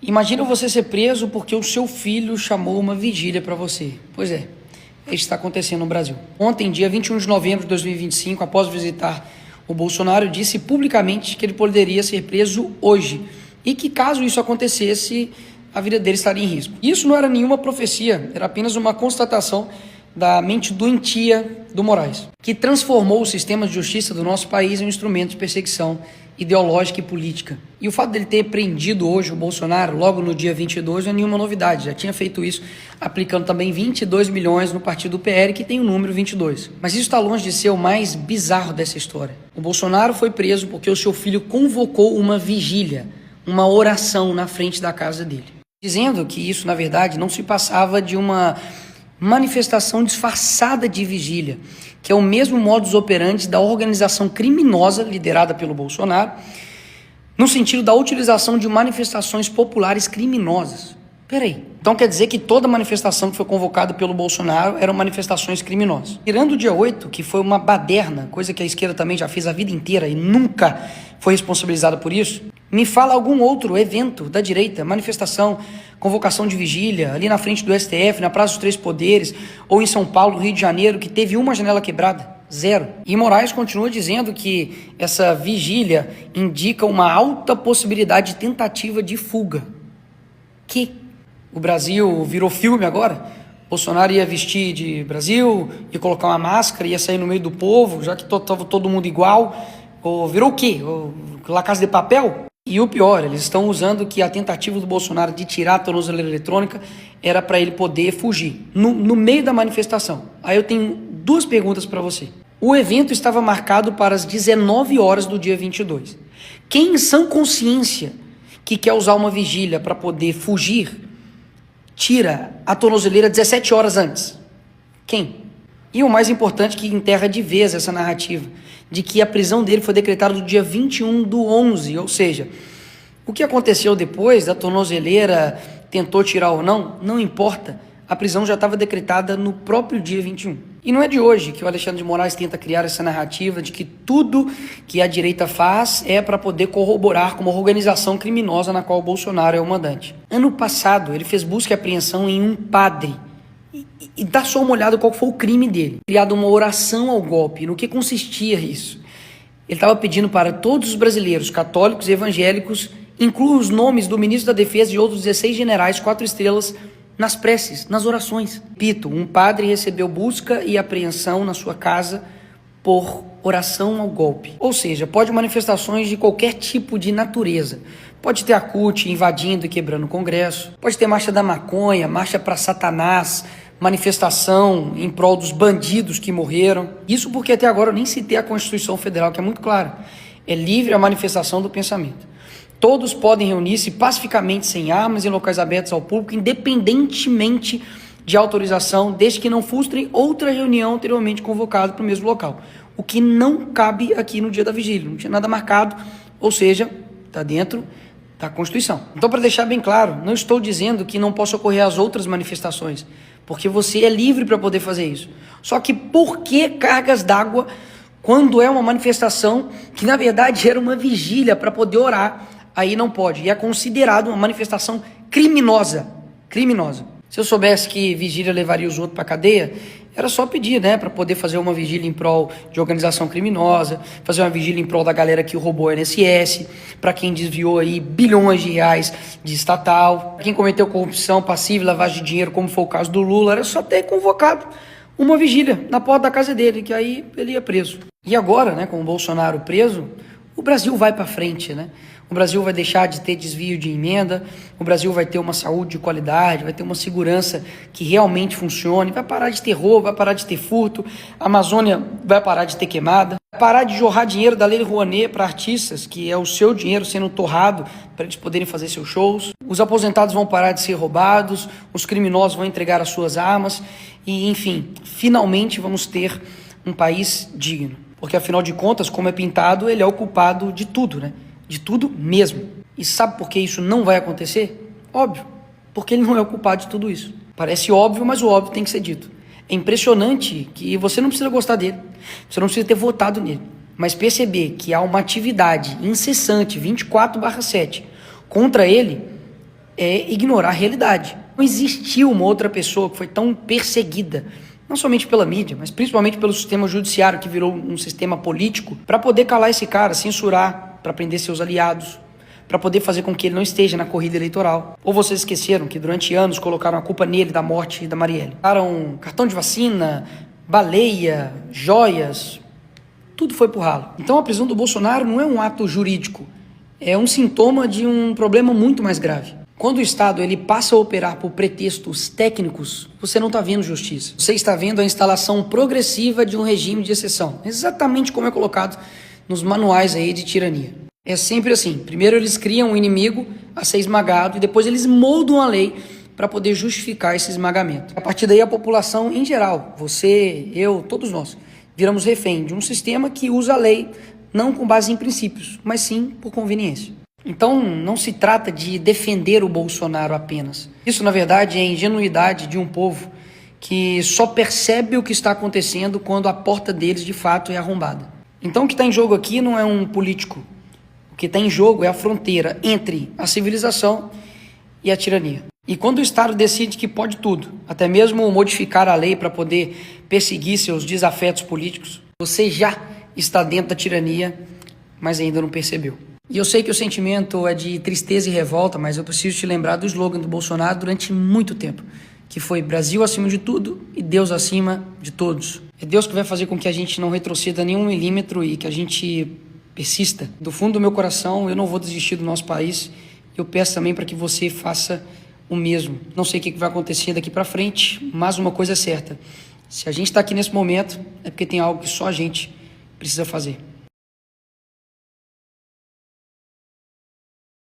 Imagina você ser preso porque o seu filho chamou uma vigília para você. Pois é, isso está acontecendo no Brasil. Ontem, dia 21 de novembro de 2025, após visitar o Bolsonaro, disse publicamente que ele poderia ser preso hoje e que, caso isso acontecesse, a vida dele estaria em risco. Isso não era nenhuma profecia, era apenas uma constatação da mente doentia do Moraes, que transformou o sistema de justiça do nosso país em um instrumento de perseguição ideológica e política. E o fato dele ter prendido hoje o Bolsonaro, logo no dia 22, não é nenhuma novidade. Já tinha feito isso, aplicando também 22 milhões no partido do PL, que tem o número 22. Mas isso está longe de ser o mais bizarro dessa história. O Bolsonaro foi preso porque o seu filho convocou uma vigília, uma oração na frente da casa dele, dizendo que isso, na verdade, não se passava de uma manifestação disfarçada de vigília, que é o mesmo modus operandi da organização criminosa liderada pelo Bolsonaro, no sentido da utilização de manifestações populares criminosas. Peraí, então quer dizer que toda manifestação que foi convocada pelo Bolsonaro eram manifestações criminosas. Tirando o dia 8, que foi uma baderna, coisa que a esquerda também já fez a vida inteira e nunca foi responsabilizada por isso, me fala algum outro evento da direita, manifestação, convocação de vigília, ali na frente do STF, na Praça dos Três Poderes, ou em São Paulo, Rio de Janeiro, que teve uma janela quebrada. Zero. E Moraes continua dizendo que essa vigília indica uma alta possibilidade de tentativa de fuga. Que o Brasil virou filme agora? Bolsonaro ia vestir de Brasil, ia colocar uma máscara, ia sair no meio do povo, já que estava todo mundo igual. Ou virou o quê? La Casa de Papel? E o pior, eles estão usando que a tentativa do Bolsonaro de tirar a tornozeleira eletrônica era para ele poder fugir, no meio da manifestação. Aí eu tenho duas perguntas para você. O evento estava marcado para as 19 horas do dia 22. Quem em sã consciência que quer usar uma vigília para poder fugir, tira a tornozeleira 17 horas antes? Quem? E o mais importante, que enterra de vez essa narrativa de que a prisão dele foi decretada no dia 21/11, ou seja, o que aconteceu depois da tornozeleira, tentou tirar ou não, não importa, a prisão já estava decretada no próprio dia 21. E não é de hoje que o Alexandre de Moraes tenta criar essa narrativa de que tudo que a direita faz é para poder corroborar com uma organização criminosa na qual o Bolsonaro é o mandante. Ano passado, ele fez busca e apreensão em um padre. E dá só uma olhada qual foi o crime dele. Criado uma oração ao golpe. No que consistia isso? Ele estava pedindo para todos os brasileiros, católicos e evangélicos, incluam os nomes do ministro da Defesa e outros 16 generais 4 estrelas nas preces, nas orações. Repito, um padre recebeu busca e apreensão na sua casa por oração ao golpe. Ou seja, pode manifestações de qualquer tipo de natureza. Pode ter a CUT invadindo e quebrando o Congresso. Pode ter marcha da maconha, marcha para Satanás, manifestação em prol dos bandidos que morreram. Isso porque até agora eu nem citei a Constituição Federal, que é muito clara. É livre a manifestação do pensamento. Todos podem reunir-se pacificamente sem armas em locais abertos ao público, independentemente de autorização, desde que não frustrem outra reunião anteriormente convocada para o mesmo local. O que não cabe aqui no dia da vigília. Não tinha nada marcado, ou seja, está dentro da Constituição. Então, para deixar bem claro, não estou dizendo que não possa ocorrer as outras manifestações, porque você é livre para poder fazer isso. Só que por que cargas d'água quando é uma manifestação que, na verdade, era uma vigília para poder orar? Aí não pode. E é considerado uma manifestação criminosa. Criminosa. Se eu soubesse que vigília levaria os outros para a cadeia, era só pedir, né, para poder fazer uma vigília em prol de organização criminosa, fazer uma vigília em prol da galera que roubou o INSS, para quem desviou aí bilhões de reais de estatal, quem cometeu corrupção passiva e lavagem de dinheiro, como foi o caso do Lula, era só ter convocado uma vigília na porta da casa dele, que aí ele ia preso. E agora, né, com o Bolsonaro preso, o Brasil vai para frente, né? O Brasil vai deixar de ter desvio de emenda, o Brasil vai ter uma saúde de qualidade, vai ter uma segurança que realmente funcione, vai parar de ter roubo, vai parar de ter furto, a Amazônia vai parar de ter queimada, vai parar de jorrar dinheiro da Lei Rouanet para artistas, que é o seu dinheiro sendo torrado para eles poderem fazer seus shows, os aposentados vão parar de ser roubados, os criminosos vão entregar as suas armas e, enfim, finalmente vamos ter um país digno. Porque, afinal de contas, como é pintado, ele é o culpado de tudo, né? De tudo mesmo. E sabe por que isso não vai acontecer? Óbvio, porque ele não é o culpado de tudo isso. Parece óbvio, mas o óbvio tem que ser dito. É impressionante que você não precisa gostar dele, você não precisa ter votado nele, mas perceber que há uma atividade incessante, 24/7, contra ele, é ignorar a realidade. Não existiu uma outra pessoa que foi tão perseguida, não somente pela mídia, mas principalmente pelo sistema judiciário, que virou um sistema político, para poder calar esse cara, censurar, para prender seus aliados, para poder fazer com que ele não esteja na corrida eleitoral. Ou vocês esqueceram que durante anos colocaram a culpa nele da morte da Marielle? Colocaram cartão de vacina, baleia, joias, tudo foi pro ralo. Então a prisão do Bolsonaro não é um ato jurídico, é um sintoma de um problema muito mais grave. Quando o Estado ele passa a operar por pretextos técnicos, você não está vendo justiça. Você está vendo a instalação progressiva de um regime de exceção, exatamente como é colocado nos manuais aí de tirania. É sempre assim, primeiro eles criam um inimigo a ser esmagado e depois eles moldam a lei para poder justificar esse esmagamento. A partir daí a população em geral, você, eu, todos nós, viramos refém de um sistema que usa a lei não com base em princípios, mas sim por conveniência. Então não se trata de defender o Bolsonaro apenas. Isso na verdade é a ingenuidade de um povo que só percebe o que está acontecendo quando a porta deles de fato é arrombada. Então o que está em jogo aqui não é um político. O que está em jogo é a fronteira entre a civilização e a tirania. E quando o Estado decide que pode tudo, até mesmo modificar a lei para poder perseguir seus desafetos políticos, você já está dentro da tirania, mas ainda não percebeu. E eu sei que o sentimento é de tristeza e revolta, mas eu preciso te lembrar do slogan do Bolsonaro durante muito tempo, que foi Brasil acima de tudo e Deus acima de todos. É Deus que vai fazer com que a gente não retroceda nem 1 milímetro e que a gente persista. Do fundo do meu coração, eu não vou desistir do nosso país. Eu peço também para que você faça o mesmo. Não sei o que vai acontecer daqui para frente, mas uma coisa é certa. Se a gente está aqui nesse momento, é porque tem algo que só a gente precisa fazer.